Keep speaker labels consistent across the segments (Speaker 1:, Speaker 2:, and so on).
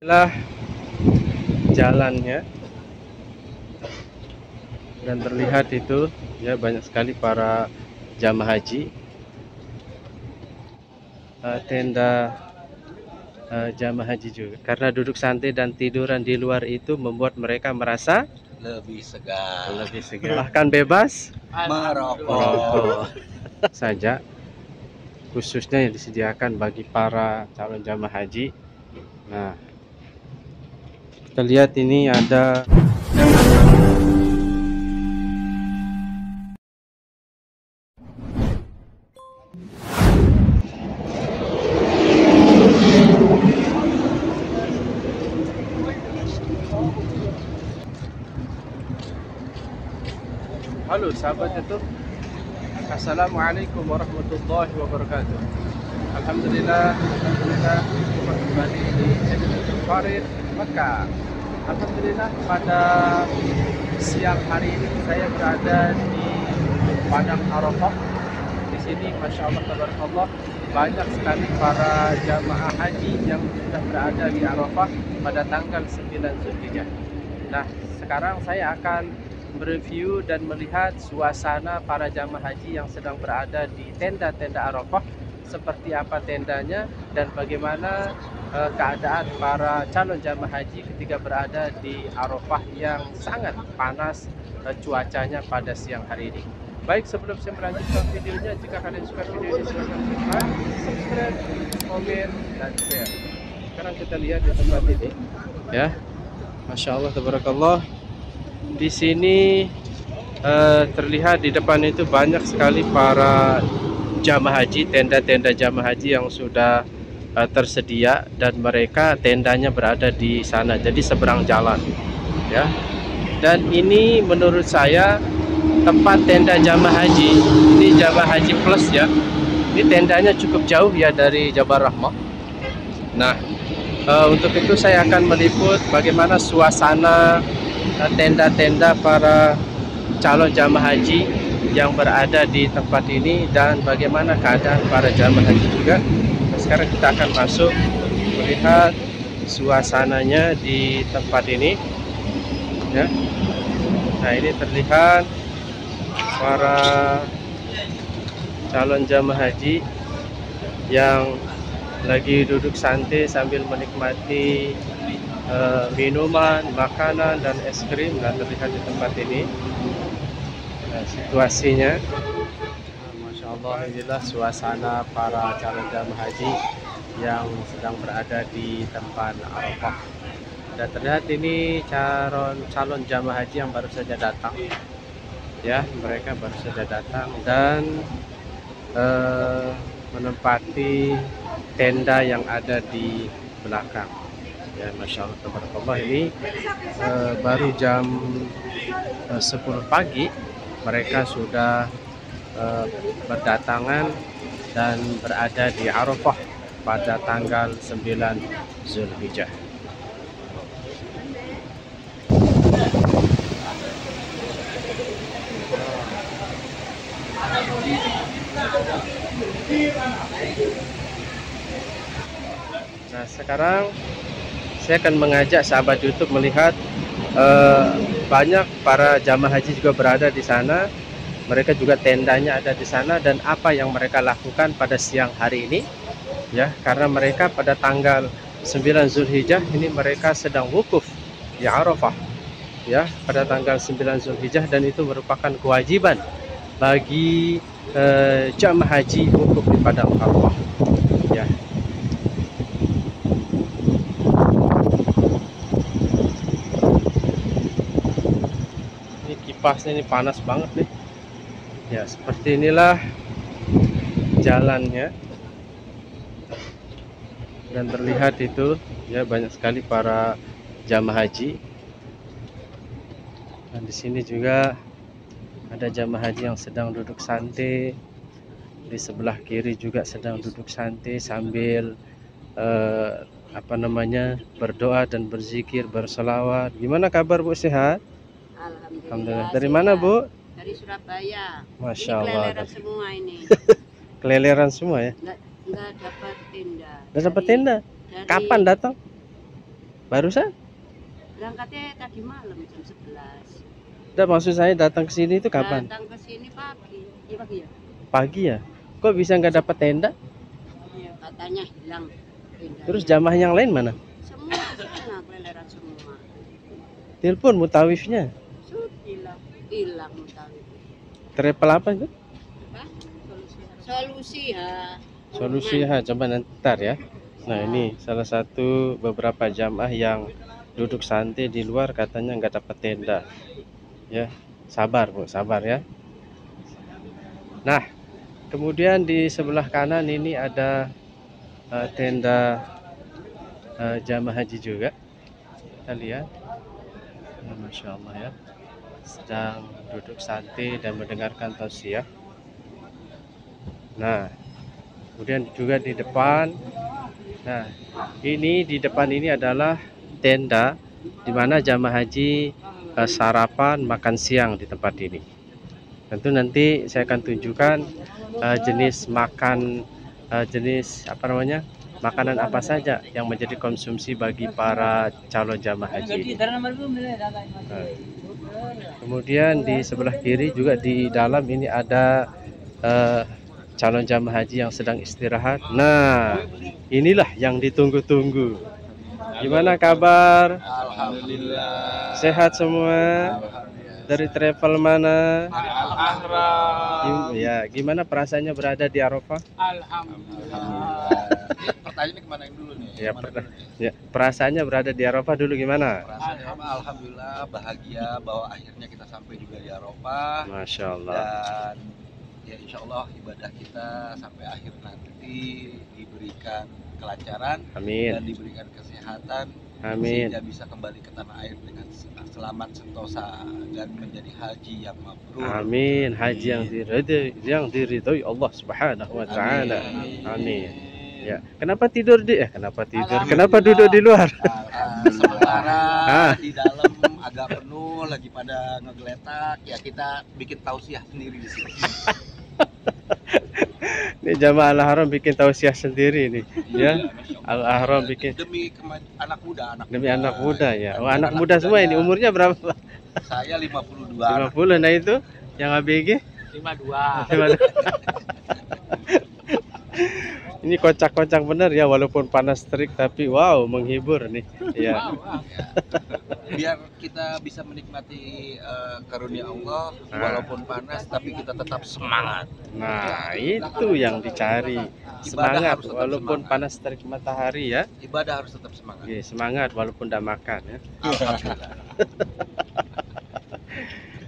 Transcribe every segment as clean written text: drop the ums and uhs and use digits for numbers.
Speaker 1: Inilah jalannya, dan terlihat itu ya banyak sekali para jamaah haji. Tenda jamaah haji juga, karena duduk santai dan tiduran di luar itu membuat mereka merasa
Speaker 2: lebih segar,
Speaker 1: bahkan bebas
Speaker 2: merokok
Speaker 1: saja, khususnya yang disediakan bagi para calon jamaah haji. Nah, kita lihat ini ada halo sahabat YouTube, assalamualaikum warahmatullahi wabarakatuh. Alhamdulillah jumpa kembali di channel Farid Mekah. Alhamdulillah pada siang hari ini saya berada di Padang Arafah. Di sini Masya Allah tabarakallah banyak sekali para jamaah haji yang sudah berada di Arafah pada tanggal 9 Zulhijjah. Nah, sekarang saya akan mereview dan melihat suasana para jamaah haji yang sedang berada di tenda-tenda Arafah, seperti apa tendanya dan bagaimana keadaan para calon jamaah haji ketika berada di Arafah yang sangat panas cuacanya pada siang hari ini. Baik, sebelum saya melanjutkan videonya, jika kalian suka video ini silahkan subscribe, komen, dan share. Sekarang kita lihat di tempat ini ya, Masya Allah tabarakallah. Di sini terlihat di depan itu banyak sekali para jamaah haji, tenda-tenda jamaah haji yang sudah tersedia, dan mereka tendanya berada di sana, jadi seberang jalan ya. Dan ini menurut saya tempat tenda jamaah haji, ini jamaah haji plus ya, ini tendanya cukup jauh ya dari Jabal Rahmah. Nah, untuk itu saya akan meliput bagaimana suasana tenda-tenda para calon jamaah haji yang berada di tempat ini dan bagaimana keadaan para jamaah haji juga. Nah, sekarang kita akan masuk melihat suasananya di tempat ini ya. Nah, ini terlihat para calon jamaah haji yang lagi duduk santai sambil menikmati minuman, makanan, dan es krim. Nah, terlihat di tempat ini situasinya. Masya Allah, inilah suasana para calon jamaah haji yang sedang berada di tempat Arafah. Dan terlihat ini calon jamaah haji yang baru saja datang ya, mereka baru saja datang dan menempati tenda yang ada di belakang ya. Masya Allah tabarakallah, ini baru jam 10 pagi mereka sudah berdatangan dan berada di Arafah pada tanggal 9 Zulhijjah. Nah, sekarang saya akan mengajak sahabat YouTube melihat banyak para jamaah haji juga berada di sana. Mereka juga tendanya ada di sana, dan apa yang mereka lakukan pada siang hari ini ya, karena mereka pada tanggal 9 Zulhijjah ini mereka sedang wukuf di Arafah ya, pada tanggal 9 Zulhijjah, dan itu merupakan kewajiban bagi jamaah haji wukuf di Padang Arafah ya. Ini kipasnya ini panas banget nih ya. Seperti inilah jalannya, dan terlihat itu ya banyak sekali para jamaah haji. Dan di sini juga ada jamaah haji yang sedang duduk santai. Di sebelah kiri juga sedang duduk santai sambil berdoa dan berzikir, berselawat. Gimana kabar Bu, sehat? Alhamdulillah. Dari mana Bu?
Speaker 3: Dari Surabaya.
Speaker 1: Masya
Speaker 3: Ini
Speaker 1: Allah.
Speaker 3: keleleran semua ini.
Speaker 1: Keleleran semua ya?
Speaker 3: Nggak dapat tenda.
Speaker 1: Udah dapat tenda?
Speaker 3: Dari
Speaker 1: Kapan datang?
Speaker 4: Barusan?
Speaker 3: Berangkatnya tadi malam jam 11.
Speaker 4: Udah, maksud saya datang ke sini itu kapan?
Speaker 3: Datang ke sini pagi. Iya pagi ya?
Speaker 4: Pagi ya? Kok bisa nggak dapat tenda?
Speaker 3: Iya, katanya hilang tendanya.
Speaker 4: Terus jamaah yang lain mana?
Speaker 3: Semua ke sana keleleran semua.
Speaker 4: Telepon mutawifnya.
Speaker 3: Hilang. Hilang tadi.
Speaker 4: Travel apa itu?
Speaker 3: Apa? Solusi ya.
Speaker 4: Solusi ha, coba nanti ntar ya. Nah, ini salah satu beberapa jamaah yang duduk santai di luar katanya nggak dapat tenda. Ya, sabar Bu, sabar ya. Nah, kemudian di sebelah kanan ini ada tenda jamaah haji juga. Kita lihat. Ya, Masya Allah ya. Sedang duduk santai dan mendengarkan tausiah. Nah, kemudian juga di depan. Nah, ini di depan ini adalah tenda di mana jamaah haji sarapan makan siang di tempat ini. Tentu nanti saya akan tunjukkan jenis makan jenis apa namanya? Makanan apa saja yang menjadi konsumsi bagi para calon jamaah haji ini. Nah, kemudian di sebelah kiri juga di dalam ini ada calon jamaah haji yang sedang istirahat. Nah, inilah yang ditunggu-tunggu. Gimana kabar?
Speaker 2: Alhamdulillah.
Speaker 4: Sehat semua? Dari travel mana?
Speaker 1: Al-Ahram.
Speaker 4: Ya, gimana perasaannya berada di Arafah?
Speaker 1: Alhamdulillah.
Speaker 2: Pertanyaannya kemana yang dulu nih?
Speaker 4: Ya,
Speaker 2: Yang mana dulu nih?
Speaker 4: Ya, perasaannya berada di Arafah dulu gimana?
Speaker 2: Perasaannya apa? Alhamdulillah bahagia bahwa akhirnya kita sampai juga di Arafah.
Speaker 4: Masya Allah.
Speaker 2: Dan ya insya Allah ibadah kita sampai akhir nanti diberikan kelancaran dan
Speaker 4: Amin.
Speaker 2: diberikan kesehatan
Speaker 4: Amin.
Speaker 2: sehingga bisa kembali ke tanah air dengan selamat sentosa dan menjadi haji yang mabrur.
Speaker 4: Amin. Haji yang diridhoi Allah Subhanahu wa taala. Amin. Ya, kenapa tidur kenapa tidur? Kenapa duduk di luar?
Speaker 2: Sementara di dalam agak penuh lagi pada ngegeletak ya, kita bikin tausiah sendiri di sini.
Speaker 4: Ini jamaah Al-Ahram bikin tausiah sendiri nih, ya. Al-Ahram bikin
Speaker 2: Demi anak muda,
Speaker 4: demi anak muda ya. Oh, anak muda semua ini. Umurnya berapa, Pak?
Speaker 2: Saya 52.
Speaker 4: 50. Nah, itu yang ABG
Speaker 1: 52.
Speaker 4: Ini kocak-kocak bener ya, walaupun panas terik tapi wow, menghibur nih. Ya.
Speaker 2: Biar kita bisa menikmati karunia Allah walaupun panas tapi kita tetap semangat.
Speaker 4: Nah, itu yang dicari. Semangat walaupun panas terik matahari ya.
Speaker 2: Ibadah harus tetap semangat.
Speaker 4: Oke, semangat walaupun tidak makan ya.
Speaker 2: Alhamdulillah.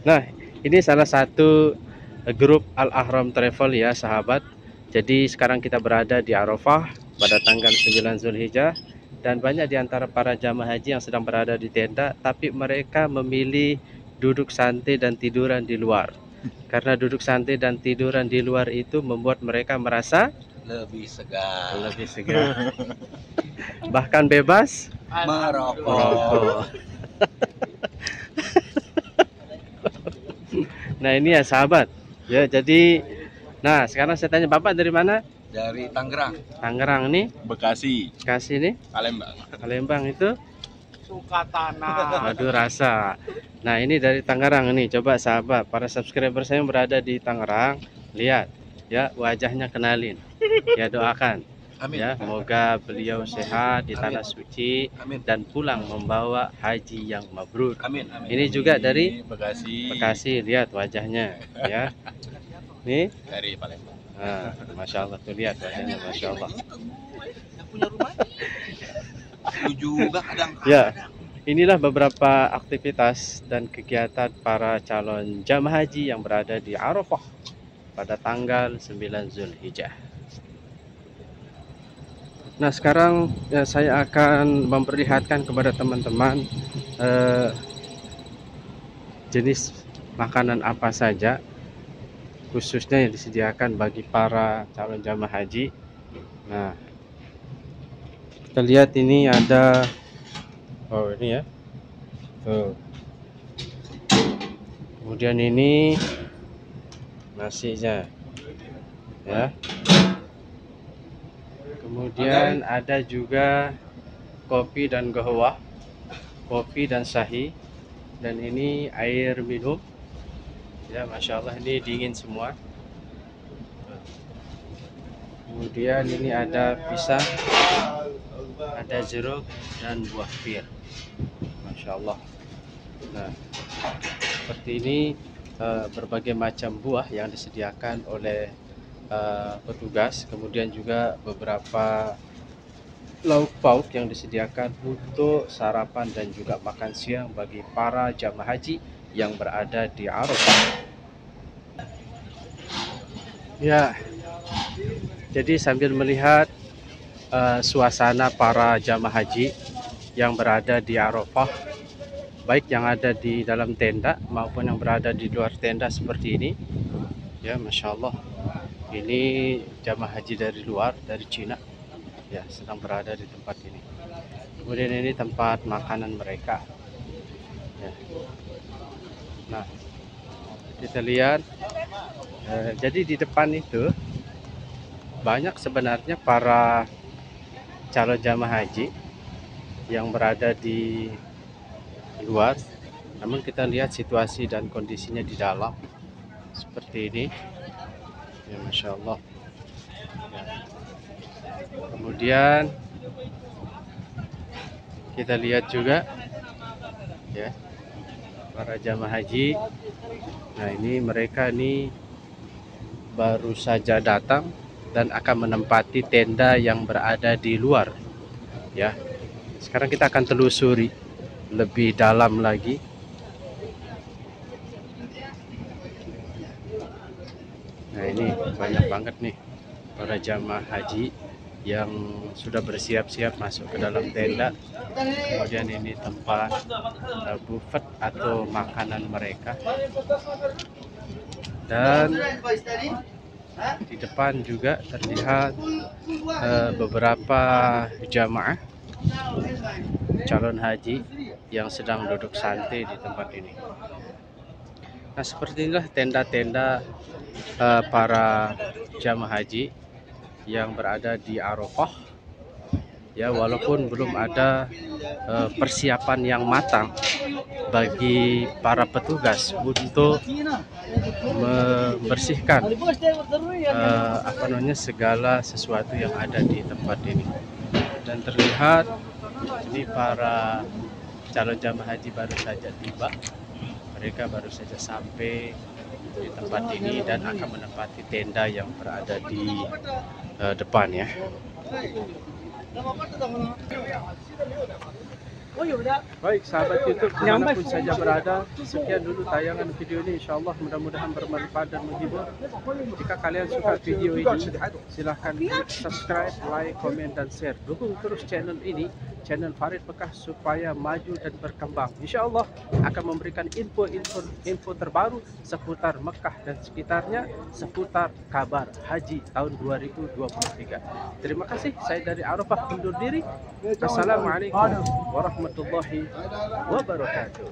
Speaker 4: Nah, ini salah satu grup Al-Ahram Travel ya, sahabat. Jadi sekarang kita berada di Arafah pada tanggal 9 Zulhijjah dan banyak di antara para jamaah haji yang sedang berada di tenda, tapi mereka memilih duduk santai dan tiduran di luar. Karena duduk santai dan tiduran di luar itu membuat mereka merasa
Speaker 2: Lebih segar.
Speaker 4: lebih segar. Bahkan bebas
Speaker 2: Merokok.
Speaker 4: merokok. Nah, ini ya sahabat. Ya, jadi nah, sekarang saya tanya, Bapak dari mana?
Speaker 2: Dari Tangerang.
Speaker 4: Tangerang nih,
Speaker 5: Bekasi,
Speaker 4: Bekasi nih,
Speaker 5: Palembang.
Speaker 4: Palembang itu.
Speaker 1: Sukatana.
Speaker 4: Waduh, rasa. Nah, ini dari Tangerang nih. Coba sahabat, para subscriber saya yang berada di Tangerang, lihat ya wajahnya, kenalin. Ya, doakan.
Speaker 2: Amin.
Speaker 4: Ya, semoga beliau sehat di tanah suci
Speaker 2: Amin.
Speaker 4: dan pulang membawa haji yang mabrur.
Speaker 2: Amin. Amin.
Speaker 4: Ini juga dari
Speaker 5: Bekasi,
Speaker 4: Bekasi, lihat wajahnya ya. Nih,
Speaker 5: dari Palembang.
Speaker 4: nah, Masya Allah tuh, lihat wajahnya, Masya Allah.
Speaker 2: Yang punya rumah. Lu juga kadang.
Speaker 4: Ya, inilah beberapa aktivitas dan kegiatan para calon jamaah haji yang berada di Arafah pada tanggal 9 Zulhijjah. Nah, sekarang ya, saya akan memperlihatkan kepada teman-teman jenis makanan apa saja khususnya yang disediakan bagi para calon jamaah haji. Nah, kita lihat ini ada, oh ini ya, tuh. Kemudian ini nasinya ya. Kemudian ada juga kopi dan qahwah kopi dan shahi, dan ini air minum ya, Masya Allah ini dingin semua. Kemudian ini ada pisang, ada jeruk dan buah pir, Masya Allah. Nah, seperti ini berbagai macam buah yang disediakan oleh petugas, kemudian juga beberapa lauk pauk yang disediakan untuk sarapan dan juga makan siang bagi para jamaah haji yang berada di Arafah. Ya, jadi sambil melihat suasana para jamaah haji yang berada di Arafah, baik yang ada di dalam tenda maupun yang berada di luar tenda seperti ini, ya Masya Allah. Ini jamaah haji dari luar, dari Cina, ya sedang berada di tempat ini. Kemudian ini tempat makanan mereka ya. Nah, kita lihat jadi di depan itu banyak sebenarnya para calon jamaah haji yang berada di luar, namun kita lihat situasi dan kondisinya di dalam seperti ini ya, Masya Allah ya. Kemudian kita lihat juga ya para jamaah haji. Nah, ini mereka ini baru saja datang dan akan menempati tenda yang berada di luar ya. Sekarang kita akan telusuri lebih dalam lagi. Nah, ini banyak banget nih para jamaah haji yang sudah bersiap-siap masuk ke dalam tenda. Kemudian ini tempat buffet atau makanan mereka. Dan di depan juga terlihat beberapa jamaah calon haji yang sedang duduk santai di tempat ini. Nah, seperti inilah tenda-tenda para jamaah haji yang berada di Arafah ya, walaupun belum ada persiapan yang matang bagi para petugas untuk membersihkan segala sesuatu yang ada di tempat ini. Dan terlihat ini para calon jamaah haji baru saja tiba, mereka baru saja sampai di tempat ini dan akan menempati tenda yang berada di depan ya. Baik sahabat YouTube dimanapun saja berada, sekian dulu tayangan video ini. InsyaAllah mudah-mudahan bermanfaat dan menghibur. Jika kalian suka video ini, silahkan subscribe, like, komen, dan share. Dukung terus channel ini, channel Farid Mekah, supaya maju dan berkembang. InsyaAllah akan memberikan info terbaru seputar Mekah dan sekitarnya, seputar kabar haji tahun 2023. Terima kasih, saya dari Arafah undur diri. Assalamualaikum warahmatullahi wabarakatuh.